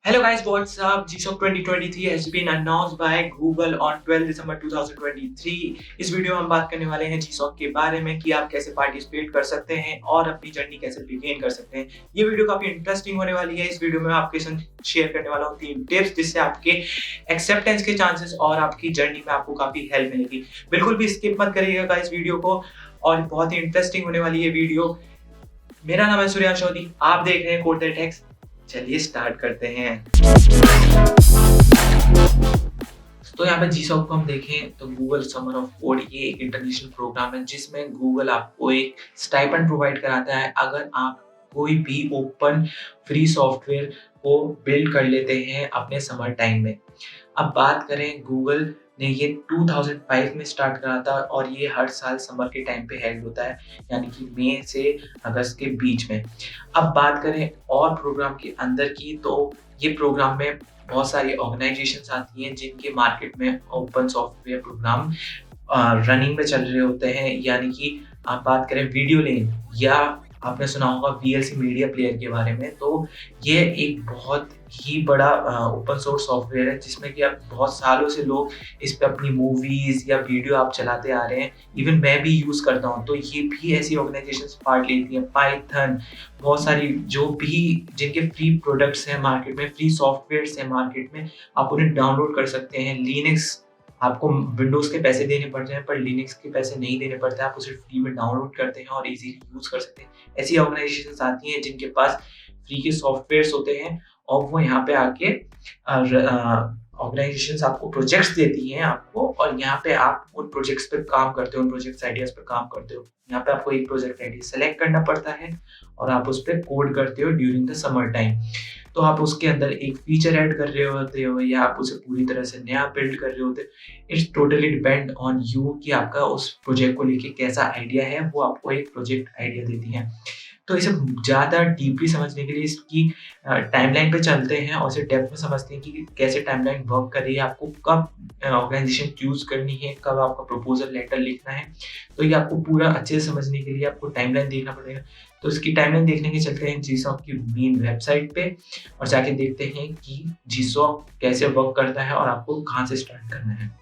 Hello guys, what's up? GSOC 2023 has been announced by Google on 12 दिसंबर 2023। इस वीडियो में हम बात करने वाले हैं GSOC के बारे में कि आप कैसे पार्टिसिपेट कर सकते हैं और अपनी जर्नी कैसे बिगिन कर सकते हैं। ये वीडियो काफी इंटरेस्टिंग होने वाली है। इस वीडियो में मैं आपके साथ शेयर करने वाला हूँ 3 टिप्स जिससे आपके एक्सेप्टेंस के चांसेस और आपकी जर्नी में आपको काफी हेल्प मिलेगी। बिल्कुल भी स्किप मत करिएगा इस वीडियो को और बहुत ही इंटरेस्टिंग होने वाली है वीडियो। मेरा नाम है सूर्यांश चौधरी, आप देख रहे हैं कोड दैट हैक्स। चलिए स्टार्ट करते हैं। तो यहाँ पे GSOC को हम देखें तो गूगल समर ऑफ कोड ये एक इंटरनेशनल प्रोग्राम है जिसमें गूगल आपको एक स्टाइपेंड प्रोवाइड कराता है अगर आप कोई भी ओपन फ्री सॉफ्टवेयर को बिल्ड कर लेते हैं अपने समर टाइम में। अब बात करें, गूगल ने ये 2005 में स्टार्ट करा था और ये हर साल समर के टाइम पे हेल्ड होता है, यानी कि मई से अगस्त के बीच में। अब बात करें और प्रोग्राम के अंदर की, तो ये प्रोग्राम में बहुत सारी ऑर्गेनाइजेशंस आती हैं जिनके मार्केट में ओपन सॉफ्टवेयर प्रोग्राम रनिंग में चल रहे होते हैं। यानी कि आप बात करें वीडियो लेन, या आपने सुना होगा VLC मीडिया प्लेयर के बारे में, तो ये एक बहुत ही बड़ा ओपन सोर्स सॉफ्टवेयर है जिसमें कि आप बहुत सालों से लोग इस पे अपनी मूवीज या वीडियो आप चलाते आ रहे हैं। इवन मैं भी यूज करता हूँ, तो ये भी ऐसी ऑर्गेनाइजेशंस पार्ट लेती हैं। पाइथन, बहुत सारी जो भी जिनके फ्री प्रोडक्ट्स हैं मार्केट में, फ्री सॉफ्टवेयर हैं मार्केट में, आप उन्हें डाउनलोड कर सकते हैं। लिनक्स, आपको विंडोज के पैसे देने पड़ते हैं पर लिनक्स के पैसे नहीं देने पड़ते, आप उसे फ्री में डाउनलोड करते हैं और इजीली यूज कर सकते हैं। ऐसी ऑर्गेनाइजेशंस आती हैं जिनके पास फ्री के सॉफ्टवेयर्स होते हैं और वो यहाँ पे आके ऑर्गेनाइजेशंस आपको प्रोजेक्ट्स देती हैं आपको, और यहाँ पे आप उन प्रोजेक्ट्स पर काम करते हो, उन प्रोजेक्ट्स आइडियाज पर काम करते हो। यहाँ पे आपको एक प्रोजेक्ट आइडिया सेलेक्ट करना पड़ता है और आप उस पर कोड करते हो ड्यूरिंग द समर टाइम। तो आप उसके अंदर एक फीचर ऐड कर रहे होते हो या आप उसे पूरी तरह से नया बिल्ड कर रहे होते हो। It's totally depend on you कि आपका उस प्रोजेक्ट को लेके कैसा आइडिया है, वो आपको एक प्रोजेक्ट आइडिया देती है। तो इसे ज़्यादा डीपली समझने के लिए इसकी टाइमलाइन पे चलते हैं और इसे डेप्थ में समझते हैं कि कैसे टाइमलाइन वर्क कर रही है, आपको कब ऑर्गेनाइजेशन चूज करनी है, कब आपका प्रपोजल लेटर लिखना है। तो ये आपको पूरा अच्छे से समझने के लिए आपको टाइमलाइन देखना पड़ेगा। तो इसकी टाइमलाइन देखने के चलते हैं GSOC की मेन वेबसाइट पे और जाके देखते हैं कि GSOC कैसे वर्क करता है और आपको कहाँ से स्टार्ट करना है।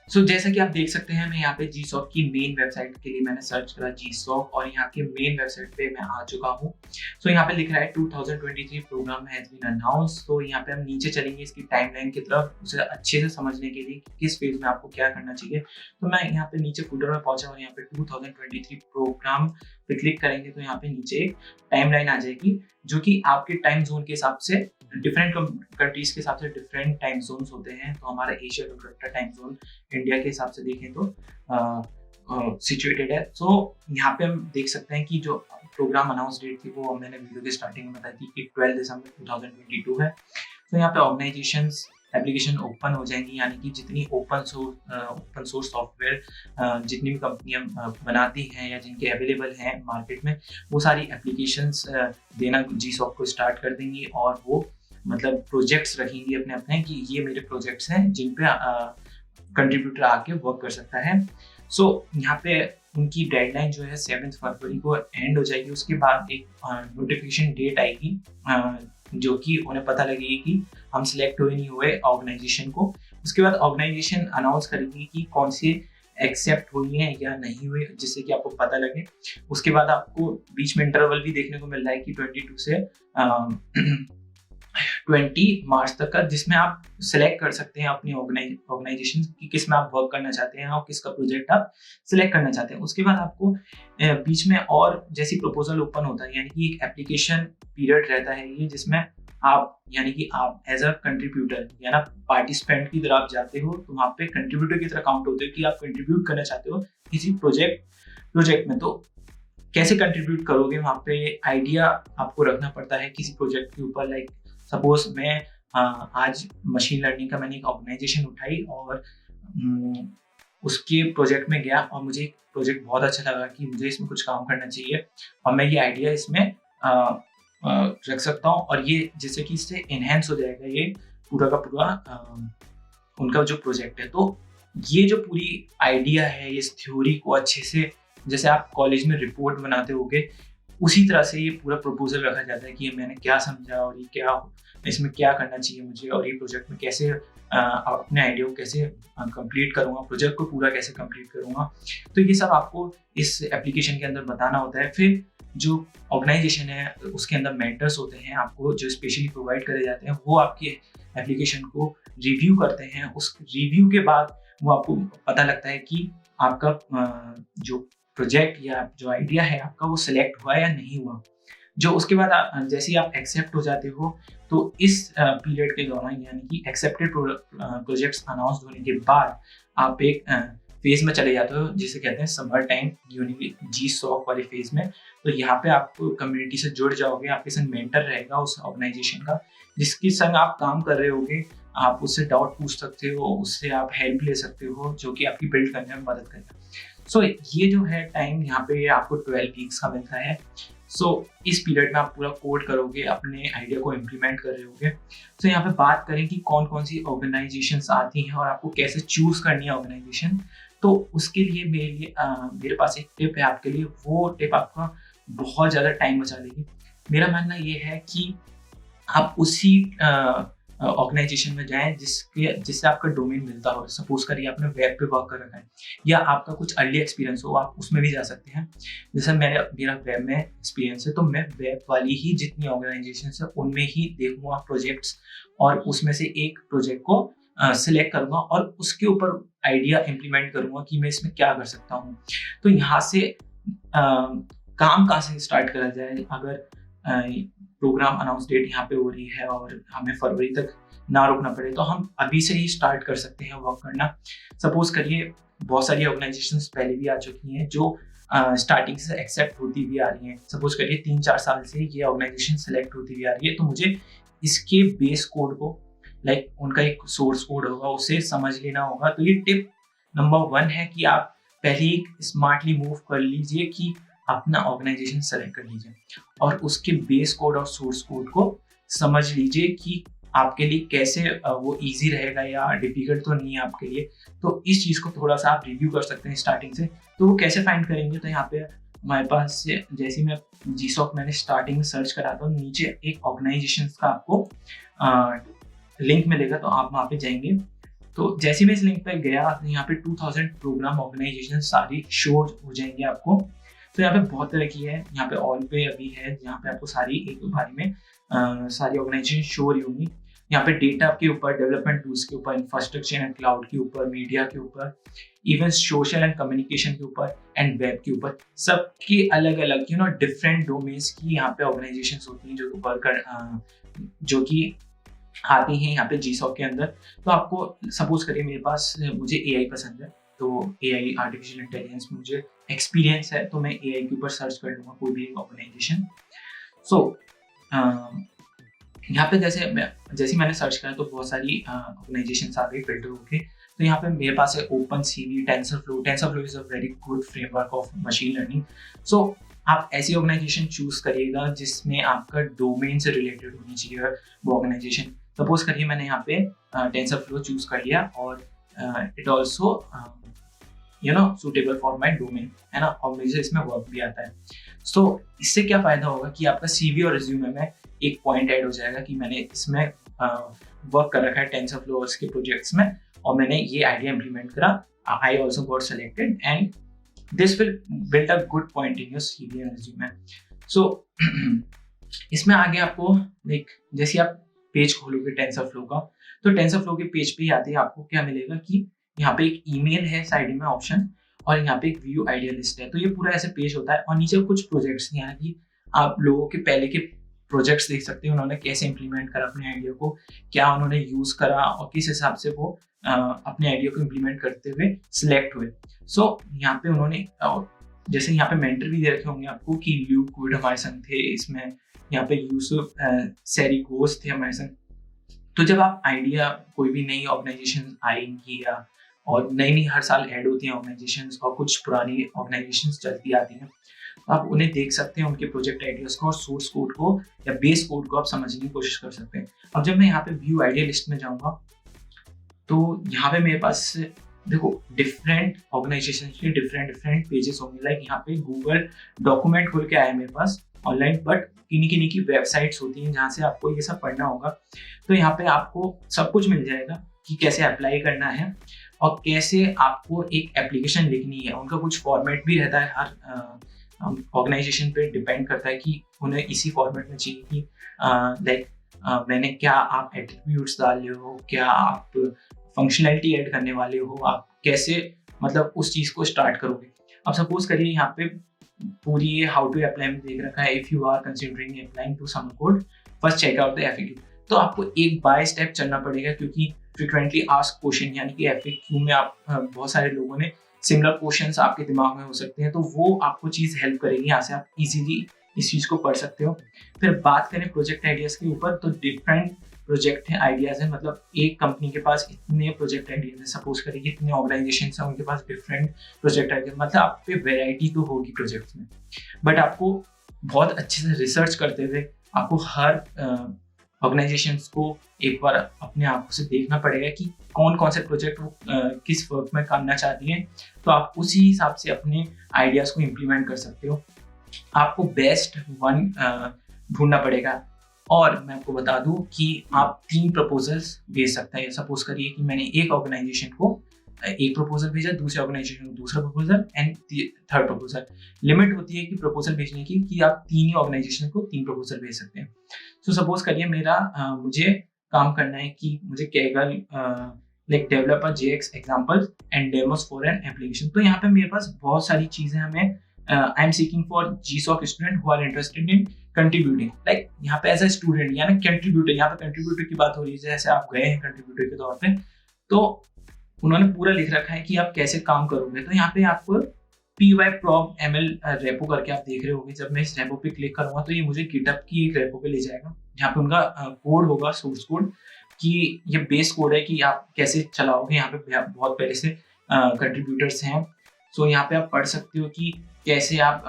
सो जैसा कि आप देख सकते हैं, मैं यहाँ पे GSOC की मेन वेबसाइट के लिए मैंने सर्च करा GSOC और यहाँ के मेन वेबसाइट पे मैं आ चुका हूँ। सो यहाँ पे लिख रहा है 2023 प्रोग्राम हैज बीन अनाउंस्ड। तो यहाँ पे हम नीचे चलेंगे इसकी टाइमलाइन की तरफ, उसे अच्छे से समझने के लिए किस फेज में आपको क्या करना चाहिए। तो मैं यहाँ पे नीचे फुटर में पहुंचा और यहाँ पे 2023 प्रोग्राम पे क्लिक करेंगे तो यहाँ पे नीचे एक टाइमलाइन आ जाएगी जो कि आपके टाइम जोन के हिसाब से, डिफरेंट कंट्रीज के हिसाब से डिफरेंट टाइम जोन्स होते हैं। तो हमारा एशिया का टाइम जोन इंडिया के हिसाब से देखें तो सिचुएटेड है। सो यहाँ पे हम देख सकते हैं कि जो प्रोग्राम अनाउंस डेट थी वो मैंने वीडियो के स्टार्टिंग में बताई थी कि 12 दिसंबर 2022 है। तो यहाँ पे ऑर्गेनाइजेशंस एप्लीकेशन ओपन हो जाएंगी, यानी कि जितनी ओपन सोर्स सॉफ्टवेयर जितनी भी कंपनियां बनाती हैं या जिनके अवेलेबल हैं मार्केट में, वो सारी एप्लीकेशंस देना GSOC को स्टार्ट कर देंगी और वो मतलब प्रोजेक्ट्स रखेंगी अपने अपने कि ये मेरे प्रोजेक्ट्स हैं जिन पे कंट्रीब्यूटर आके वर्क कर सकता है। सो यहाँ पे उनकी डेडलाइन जो है 7 फरवरी को एंड हो जाएगी। उसके बाद एक नोटिफिकेशन डेट आएगी जो कि उन्हें पता लगेगी कि हम सिलेक्ट हुए नहीं हुए ऑर्गेनाइजेशन को। उसके बाद ऑर्गेनाइजेशन अनाउंस करेगी कि कौन सी एक्सेप्ट हुई है या नहीं हुई, जिससे कि आपको पता लगे। उसके बाद आपको बीच में इंटरवल भी देखने को मिल रहा है कि 22 से 20 मार्च तक का, जिसमें आप सिलेक्ट कर सकते हैं अपनी ऑर्गेनाइजेशन की किस में आप वर्क करना चाहते हैं और किसका प्रोजेक्ट आप सिलेक्ट करना चाहते हैं। उसके बाद आपको बीच में और जैसी प्रपोजल ओपन होता है, यानी कि एक एप्लीकेशन पीरियड रहता है ये, जिसमें आप यानी कि आप एज अ कंट्रीब्यूटर या ना पार्टिसिपेंट की तरह आप जाते हो, तो वहाँ पे कंट्रीब्यूटर की तरह काउंट होते हो कि आप कंट्रीब्यूट करना चाहते हो किसी प्रोजेक्ट में। तो कैसे कंट्रीब्यूट करोगे, वहाँ पे आइडिया आपको रखना पड़ता है किसी प्रोजेक्ट के ऊपर। लाइक सपोज मैं आज मशीन लर्निंग का मैंने एक ऑर्गेनाइजेशन उठाई और उसके प्रोजेक्ट में गया और मुझे एक प्रोजेक्ट बहुत अच्छा लगा कि मुझे इसमें कुछ काम करना चाहिए और मैं ये आइडिया इसमें रख सकता हूँ और ये जैसे कि इससे एनहेंस हो जाएगा ये पूरा का पूरा उनका जो प्रोजेक्ट है। तो ये जो पूरी आइडिया है, इस थ्योरी को अच्छे से, जैसे आप कॉलेज में रिपोर्ट बनाते होगे, उसी तरह से ये पूरा प्रपोजल रखा जाता है कि ये मैंने क्या समझा और ये क्या इसमें क्या करना चाहिए मुझे और ये प्रोजेक्ट में कैसे अपने आइडिया को कैसे कंप्लीट करूँगा, प्रोजेक्ट को पूरा कैसे कंप्लीट करूँगा। तो ये सब आपको इस एप्लीकेशन के अंदर बताना होता है। फिर जो ऑर्गेनाइजेशन है उसके अंदर मेंटर्स होते हैं आपको जो स्पेशली प्रोवाइड करे जाते हैं, वो आपके एप्लीकेशन को रिव्यू करते हैं। उस रिव्यू के बाद वो आपको पता लगता है कि आपका जो प्रोजेक्ट या जो आइडिया है आपका वो सिलेक्ट हुआ या नहीं हुआ। जो उसके बाद जैसे ही आप एक्सेप्ट हो जाते हो, तो इस पीरियड के दौरान यानी कि एक्सेप्टेड प्रोजेक्ट्स अनाउंस होने के बाद आप एक फेज में चले जाते हो जिसे कहते हैं समर टाइम जी सॉक वाले फेज में। तो यहाँ पे आप कम्युनिटी से जुड़ जाओगे, आपके संग मेंटर रहेगा उस ऑर्गेनाइजेशन का जिसके संग आप काम कर रहे होगे। आप उससे डाउट पूछ सकते हो, उससे आप हेल्प ले सकते हो जो कि आपकी बिल्ड करने में मदद करेगा। सो ये जो है टाइम यहाँ पे आपको 12 वीक्स का मिलता है। सो इस पीरियड में आप पूरा कोड करोगे, अपने आइडिया को इम्प्लीमेंट कर रहे होगे। तो यहाँ पे बात करें कि कौन कौन सी ऑर्गेनाइजेशंस आती हैं और आपको कैसे चूज करनी है ऑर्गेनाइजेशन, तो उसके लिए मेरे पास एक टिप है आपके लिए। वो टिप आपका बहुत ज़्यादा टाइम बचा लेगी। मेरा मानना ये है कि आप उसी ऑर्गेनाइजेशन में जाएं जिससे आपका डोमेन मिलता हो। सपोज करिए आपने वेब पे वर्क कर रखा है या आपका कुछ अर्ली एक्सपीरियंस हो, आप उसमें भी जा सकते हैं। जैसे मेरा वेब में एक्सपीरियंस है, तो मैं वेब वाली ही जितनी ऑर्गेनाइजेशन है उनमें ही देखूंगा प्रोजेक्ट्स और उसमें से एक प्रोजेक्ट को सिलेक्ट करूंगा और उसके ऊपर आइडिया इम्प्लीमेंट करूंगा कि मैं इसमें क्या कर सकता हूँ। तो यहाँ से काम कहाँ से स्टार्ट करा जाए। अगर प्रोग्राम अनाउंस डेट यहाँ पे हो रही है और हमें फरवरी तक ना रुकना पड़े, तो हम अभी से ही स्टार्ट कर सकते हैं वर्क करना। सपोज करिए बहुत सारी ऑर्गेनाइजेशंस पहले भी आ चुकी हैं जो स्टार्टिंग से एक्सेप्ट होती भी आ रही हैं। सपोज करिए 3-4 साल से ये ऑर्गेनाइजेशन सेलेक्ट होती भी आ रही है, तो मुझे इसके बेस कोड को उनका एक सोर्स कोड होगा उसे समझ लेना होगा। तो ये टिप नंबर 1 है कि आप पहले ही स्मार्टली मूव कर लीजिए कि अपना ऑर्गेनाइजेशन सेलेक्ट कर लीजिए और उसके बेस कोड और सोर्स कोड को समझ लीजिए कि आपके लिए कैसे वो इजी रहेगा या डिफिकल्ट तो नहीं है आपके लिए। तो इस चीज़ को थोड़ा सा आप रिव्यू कर सकते हैं स्टार्टिंग से। तो वो कैसे फाइंड करेंगे, तो यहाँ पे हमारे पास जैसे मैं जीसॉक मैंने स्टार्टिंग में सर्च करा था, नीचे एक ऑर्गेनाइजेशन का आपको लिंक मिलेगा, तो आप वहाँ पे जाएंगे। तो जैसे मैं इस लिंक पे गया तो यहाँ पे 2000 प्रोग्राम ऑर्गेनाइजेशन सारी शो हो जाएंगे आपको। तो यहाँ पे बहुत तरह की है, यहाँ पे ऑल पे अभी है जहाँ पे आपको सारी एक बारी में सारी ऑर्गेनाइजेशन शो रही होंगी। यहाँ पे डेटा के ऊपर, डेवलपमेंट टूल्स के ऊपर, इंफ्रास्ट्रक्चर एंड क्लाउड के ऊपर, मीडिया के ऊपर, इवन सोशल एंड कम्युनिकेशन के ऊपर एंड वेब के ऊपर, सबकी अलग अलग डिफरेंट डोमेन्स की यहाँ पे ऑर्गेनाइजेशन होती हैं जो वर्कर जो कि आती हैं यहाँ पे जीसॉक के अंदर। तो आपको सपोज करिए मुझे एआई पसंद है, तो एआई आर्टिफिशियल इंटेलिजेंस में मुझे एक्सपीरियंस है, तो मैं एआई के ऊपर सर्च कर लूँगा कोई भी ऑर्गेनाइजेशन। सो यहाँ पे जैसे मैंने सर्च करा तो बहुत सारी ऑर्गेनाइजेशंस आ गई फिल्टर होके। तो यहाँ पे मेरे पास है OpenCV, TensorFlow is a very good framework of machine learning. So आप ऐसी ऑर्गेनाइजेशन चूज करिएगा जिसमें आपका डोमेन से रिलेटेड होनी चाहिए वो ऑर्गेनाइजेशन। सपोज करिए मैंने यहाँ पे टेंसरफ्लो चूज कर लिया और it also suitable for my domain, है ना, और मुझे इसमें वर्क भी आता है। सो इससे क्या फायदा होगा कि आपका सीवी और रिज्यूमे में एक पॉइंट ऐड हो जाएगा कि मैंने इसमें वर्क कर रखा है टेंसरफ्लो के प्रोजेक्ट्स में और मैंने ये आइडिया इम्प्लीमेंट करा, I also got selected and this will build a good point in your CV and resume. So इसमें आगे आपको जैसे आप पेज खोलोगे टेंसरफ्लो का, तो टेंसरफ्लो के पेज पे ही आते ही आपको क्या मिलेगा कि यहाँ पे एक ईमेल है साइड में ऑप्शन और यहाँ पे एक व्यू आइडिया लिस्ट है। तो ये पूरा ऐसे पेज होता है और नीचे कुछ प्रोजेक्ट्स यहाँ की आप लोगों के पहले के प्रोजेक्ट्स देख सकते हैं, उन्होंने कैसे इंप्लीमेंट करा अपने आइडिया को, क्या उन्होंने यूज करा और किस हिसाब से वो अपने आइडिया को इम्प्लीमेंट करते हुए सिलेक्ट हुए। सो यहाँ पे उन्होंने जैसे यहाँ पे मेंटर भी दे रखे होंगे आपको कि ल्यूक वुड हमारे संग थे इसमें, यहाँ पे यूसुफ सेरिगोस थे हमारे संग। तो जब आप आइडिया कोई भी नई ऑर्गेनाइजेशन आएंगी या और नई हर साल ऐड होती हैं ऑर्गेनाइजेशंस और कुछ पुरानी ऑर्गेनाइजेशंस चलती आती हैं, आप उन्हें देख सकते हैं, उनके प्रोजेक्ट आइडियाज को और सोर्स कोड को या बेस कोड को आप समझने की कोशिश कर सकते हैं। अब जब मैं यहाँ पे व्यू आइडिया लिस्ट में जाऊँगा तो यहाँ पे मेरे पास देखो डिफरेंट ऑर्गेनाइजेशन के डिफरेंट पेजेस होंगे। लाइक यहाँ पे गूगल डॉक्यूमेंट खुल के आया मेरे पास ऑनलाइन, बट किन्हीं की वेबसाइट्स होती हैं जहाँ से आपको ये सब पढ़ना होगा। तो यहाँ पे आपको सब कुछ मिल जाएगा कि कैसे अप्लाई करना है और कैसे आपको एक एप्लीकेशन लिखनी है। उनका कुछ फॉर्मेट भी रहता है, हर ऑर्गेनाइजेशन पे डिपेंड करता है कि उन्हें इसी फॉर्मेट में चाहिए कि लाइक मैंने क्या आप एट्रीब्यूट्स डाले हो, क्या आप फंक्शनैलिटी ऐड करने वाले हो, आप कैसे मतलब उस चीज़ को स्टार्ट करोगे। अब सपोज करिए यहाँ पे पूरी ये हाउ टू अप्लाई में देख रखा है, if you are considering applying to some code first check out the FAQ. तो आपको एक बाय स्टेप चलना पड़ेगा क्योंकि फ्रीक्वेंटली आस्क्ड क्वेश्चन यानी कि एफएक्यू में आप बहुत सारे लोगों ने सिमिलर क्वेश्चंस आपके दिमाग में हो सकते हैं, तो वो आपको चीज़ हेल्प करेगी। यहाँ से आप इजीली इस चीज़ को पढ़ सकते हो। फिर बात करें प्रोजेक्ट आइडियाज़ के ऊपर, तो डिफरेंट प्रोजेक्ट हैं, आइडियाज़ हैं, मतलब एक कंपनी के पास इतने प्रोजेक्ट आइडियाज़ हैं, सपोज करिए इतने ऑर्गेनाइजेशन हैं उनके पास डिफरेंट प्रोजेक्ट आइडियाज, मतलब आप पे वेराइटी तो होगी प्रोजेक्ट्स में, बट आपको बहुत अच्छे से रिसर्च करते हुए आपको हर ऑर्गेनाइजेशंस को एक बार अपने आंखों से देखना पड़ेगा कि कौन कौन से प्रोजेक्ट वो किस वर्क में करना चाहती हैं, तो आप उसी हिसाब से अपने आइडियाज़ को इम्प्लीमेंट कर सकते हो। आपको बेस्ट वन ढूंढना पड़ेगा। और मैं आपको बता दूं कि आप 3 प्रपोजल्स भेज सकते हैं। सपोज करिए कि मैंने एक ऑर्गेनाइजेशन को एक प्रपोजल भेजा, दूसरे ऑर्गेनाइजेशन को दूसरा proposal and third proposal. Limit होती है कि प्रपोजल भेजने की कि आप 3 ही ऑर्गेनाइजेशन को 3 प्रपोजल भेज सकते हैं। तो सपोज करिए मेरा मुझे काम करना है कि मुझे Kaggle like develop a JX examples and demos for an application. तो यहाँ पे मेरे पास बहुत सारी चीजें हमें I am seeking for GSOC student who are interested in contributing, like यहाँ पे एज अ स्टूडेंट यानी कंट्रीब्यूटर, यहाँ पे कंट्रीब्यूटर की बात हो रही है, जैसे आप गए हैं कंट्रीब्यूटर के तौर पे, तो उन्होंने पूरा लिख रखा है कि आप कैसे काम करोगे। तो यहाँ पे आपको pyprobml रेपो करके आप देख रहे होंगे, जब मैं इस रेपो पे क्लिक करूंगा तो ये मुझे गिटहब की एक रेपो पे ले जाएगा, जहाँ पे उनका कोड होगा, सोर्स कोड, कि ये बेस कोड है कि आप कैसे चलाओगे। यहाँ पे बहुत पहले से कंट्रीब्यूटर्स हैं, सो यहाँ पे आप पढ़ सकते हो कि कैसे आप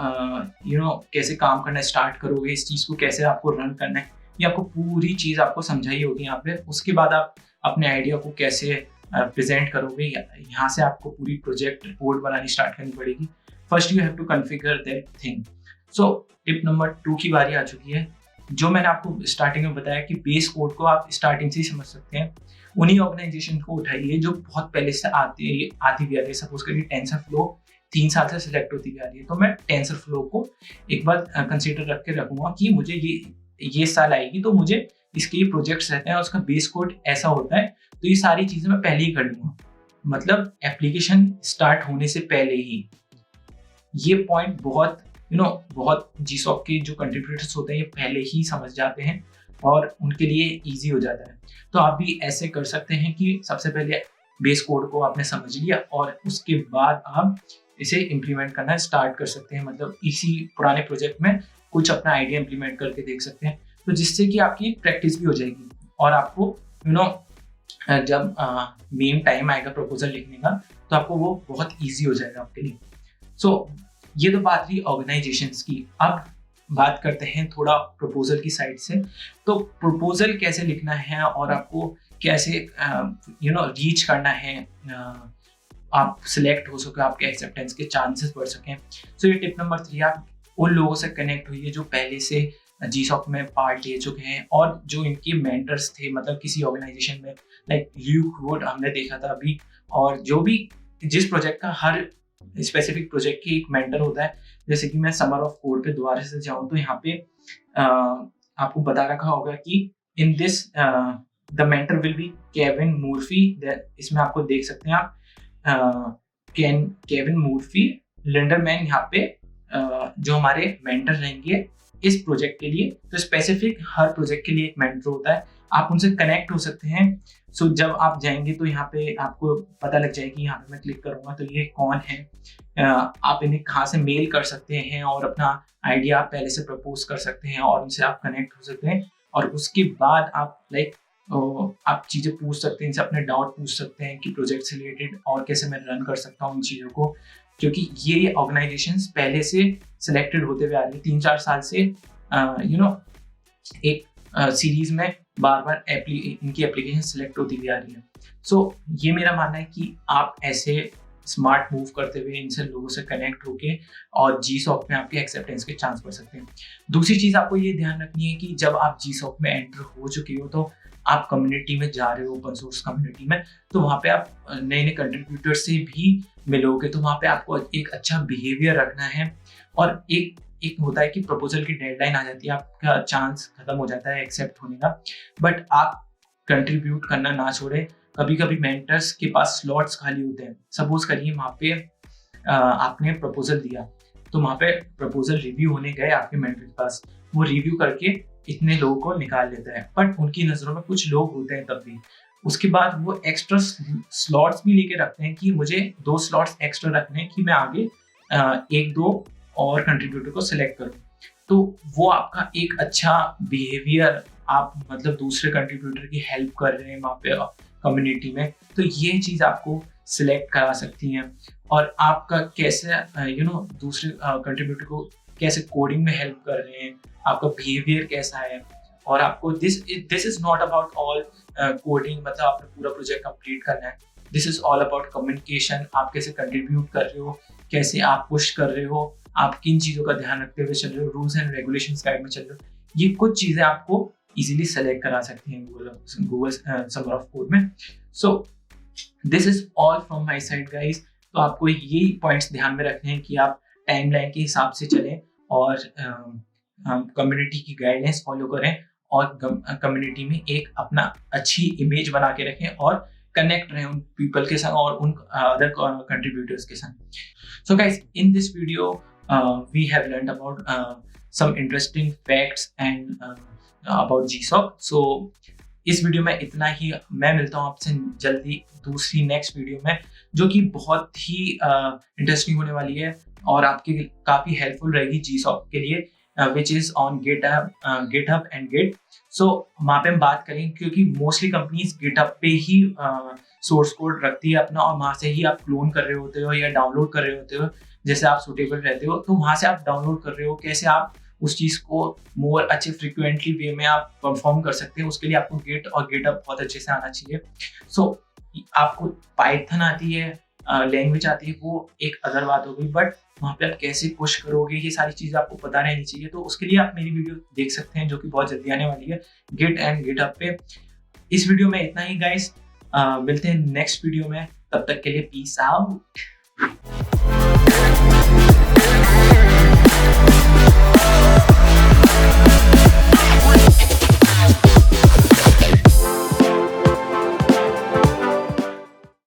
कैसे काम करना स्टार्ट करोगे, इस चीज़ को कैसे आपको रन करना है, ये आपको पूरी चीज़ आपको समझाई होगी यहाँ पे। उसके बाद आप अपने आइडिया को कैसे प्रेजेंट करोगे, यहाँ से आपको पूरी प्रोजेक्ट रिपोर्ट बनानी स्टार्ट करनी पड़ेगी। First you have to configure that thing. So tip number 2 की बारी आ चुकी है। जो मैंने आपको स्टार्टिंग में बताया कि बेस कोड को आप स्टार्टिंग से ही समझ सकते हैं, उन्हीं ऑर्गेनाइजेशन को उठाइए जो बहुत पहले से आती भी आ रही है। सपोज करिए टेंसरफ्लो 3 साल से सिलेक्ट होती भी आ रही है, तो मैं टेंसरफ्लो को एक बार कंसीडर रख के रखूंगा कि मुझे ये साल आएगी, तो मुझे इसके ये प्रोजेक्ट्स रहते हैं और उसका बेस कोड ऐसा होता है, तो ये सारी चीजें मैं पहले ही कर लूंगा, मतलब एप्लीकेशन स्टार्ट होने से पहले ही। ये पॉइंट बहुत बहुत GSOC के जो कंट्रीब्यूटर्स होते हैं ये पहले ही समझ जाते हैं और उनके लिए इजी हो जाता है। तो आप भी ऐसे कर सकते हैं कि सबसे पहले बेस कोड को आपने समझ लिया और उसके बाद आप इसे इम्प्लीमेंट करना स्टार्ट कर सकते हैं, मतलब इसी पुराने प्रोजेक्ट में कुछ अपना आइडिया इम्प्लीमेंट करके देख सकते हैं, तो जिससे कि आपकी प्रैक्टिस भी हो जाएगी और आपको जब मेन टाइम आएगा प्रपोजल लिखने का तो आपको वो बहुत ईजी हो जाएगा आपके लिए। सो ये तो बात रही ऑर्गेनाइजेशंस की। अब बात करते हैं थोड़ा प्रपोजल की साइड से। तो प्रपोजल कैसे लिखना है और आपको कैसे रीच करना है, आप सिलेक्ट हो सके, आपके एक्सेप्टेंस के चांसेस बढ़ सकें। सो ये टिप नंबर 3, आप उन लोगों से कनेक्ट हुई है जो पहले से GSOC में पार्ट ले चुके हैं और जो इनके मेंटर्स थे, मतलब किसी ऑर्गेनाइजेशन में, लाइक ल्यूक वुड हमने देखा था अभी, और जो भी जिस प्रोजेक्ट का हर स्पेसिफिक प्रोजेक्ट की एक मेंटर होता है। जैसे कि मैं समर ऑफ कोड पे दोबारा से जाऊं तो यहाँ पे आपको बता रखा होगा कि in this the mentor will be Kevin Murphy. इसमें आपको देख सकते हैं आप केविन मूर्फी लिंडरमैन, यहाँ पे जो हमारे मेंटर रहेंगे इस प्रोजेक्ट के लिए। तो स्पेसिफिक हर प्रोजेक्ट के लिए एक मेंटर होता है, आप उनसे कनेक्ट हो सकते हैं। सो जब आप जाएंगे तो यहाँ पे आपको पता लग जाएगी, यहाँ पे मैं क्लिक करूंगा तो ये कौन है, आप इन्हें कहाँ से मेल कर सकते हैं और अपना आइडिया आप पहले से प्रपोज कर सकते हैं और उनसे आप कनेक्ट हो सकते हैं। और उसके बाद आप आप चीज़ें पूछ सकते हैं, इनसे अपने डाउट पूछ सकते हैं कि प्रोजेक्ट से रिलेटेड और कैसे मैं रन कर सकता हूँ इन चीज़ों को, क्योंकि ये ऑर्गेनाइजेशंस पहले से सिलेक्टेड होते हुए आ रही है 3-4 साल से। एक सीरीज में बार बार इनकी एप्लीकेशन सिलेक्ट होती हुई आ रही है। सो ये मेरा मानना है कि आप ऐसे स्मार्ट मूव करते हुए इनसे लोगों से कनेक्ट होके और GSOC में आपके एक्सेप्टेंस के चांस बढ़ सकते हैं। दूसरी चीज़ आपको ये ध्यान रखनी है कि जब आप GSOC में एंटर हो चुके हो तो आप कम्युनिटी में जा रहे हो, ओपन सोर्स कम्युनिटी में, तो वहाँ पे आप नए-नए कंट्रीब्यूटर से भी मिलोगे, तो वहाँ पे आपको एक अच्छा बिहेवियर रखना है। और एक होता है कि प्रपोजल की डेडलाइन आ जाती है, आपका चांस खत्म हो जाता है एक्सेप्ट होने का, बट आप कंट्रीब्यूट करना ना छोड़ें। कभी-कभी मेंटर्स के पास स्लॉट्स खाली होते हैं। सपोज करिए वहाँ पे आपने प्रपोजल दिया, तो वहाँ पे प्रपोजल रिव्यू होने गए आपके मेंटर के पास, वो रिव्यू करके इतने लोगों को निकाल लेता है, बट उनकी नज़रों में कुछ लोग होते हैं तब भी। उसके बाद वो एक्स्ट्रा स्लॉट्स भी लेके रखते हैं कि मुझे 2 स्लॉट्स एक्स्ट्रा रखने हैं कि मैं आगे 1-2 और कंट्रीब्यूटर को सिलेक्ट करूँ। तो वो आपका एक अच्छा बिहेवियर, आप मतलब दूसरे कंट्रीब्यूटर की हेल्प कर रहे हैं वहाँ पे कम्युनिटी में, तो ये चीज़ आपको सिलेक्ट करा सकती हैं। और आपका कैसे दूसरे कंट्रीब्यूटर को कैसे कोडिंग में हेल्प कर रहे हैं, आपका बिहेवियर कैसा है, और आपको this is not about all coding, मतलब आपने पूरा प्रोजेक्ट कंप्लीट करना है। This is all about communication, आप कैसे कंट्रीब्यूट कर रहे हो, कैसे आप पुश कर रहे हो, आप किन चीज़ों का ध्यान रखते हुए चल रहे हो, रूल्स एंड रेगुलेशंस गाइड में चल रहे हो। ये कुछ चीज़ें आपको इजीली सेलेक्ट करा सकती हैं गूगल समर ऑफ कोड में। So this is all from my side guys. तो आपको ये पॉइंट्स ध्यान में रखने हैं कि आप टाइमलाइन के हिसाब से चलें और कम्युनिटी की गाइडेंस फॉलो करें और कम्युनिटी में एक अपना अच्छी इमेज बना के रखें और कनेक्ट रहें उन पीपल के संग और उन अदर कंट्रीब्यूटर्स के संग। So guys, in this video we have learned about some interesting facts and about GSOC. So इस वीडियो में इतना ही। मैं मिलता हूँ आपसे जल्दी दूसरी नेक्स्ट वीडियो में, जो कि बहुत ही इंटरेस्टिंग होने वाली है और आपके काफ़ी हेल्पफुल रहेगी GSOC के लिए, which is on GitHub and Git. सो वहाँ पे हम बात करेंगे, क्योंकि मोस्टली कंपनीज GitHub पे ही सोर्स कोड रखती है अपना, और वहाँ से ही आप क्लोन कर रहे होते हो या डाउनलोड कर रहे होते हो जैसे आप सुटेबल रहते हो, तो वहाँ से आप डाउनलोड कर रहे हो। कैसे आप उस चीज़ को मोर अच्छे फ्रिक्वेंटली वे में आप परफॉर्म कर सकते हैं, उसके लिए आपको Git और GitHub बहुत अच्छे से आना चाहिए। सो आपको पाइथन आती है, लैंग्वेज आती है, वो एक अदर बात हो गई, बट वहाँ पे आप कैसे पुश करोगे, ये सारी चीज़ें आपको पता रहनी चाहिए। तो उसके लिए आप मेरी वीडियो देख सकते हैं, जो कि बहुत जल्दी आने वाली है Git एंड GitHub पे। इस वीडियो में इतना ही गाइस, मिलते हैं नेक्स्ट वीडियो में, तब तक के लिए पीस आउट।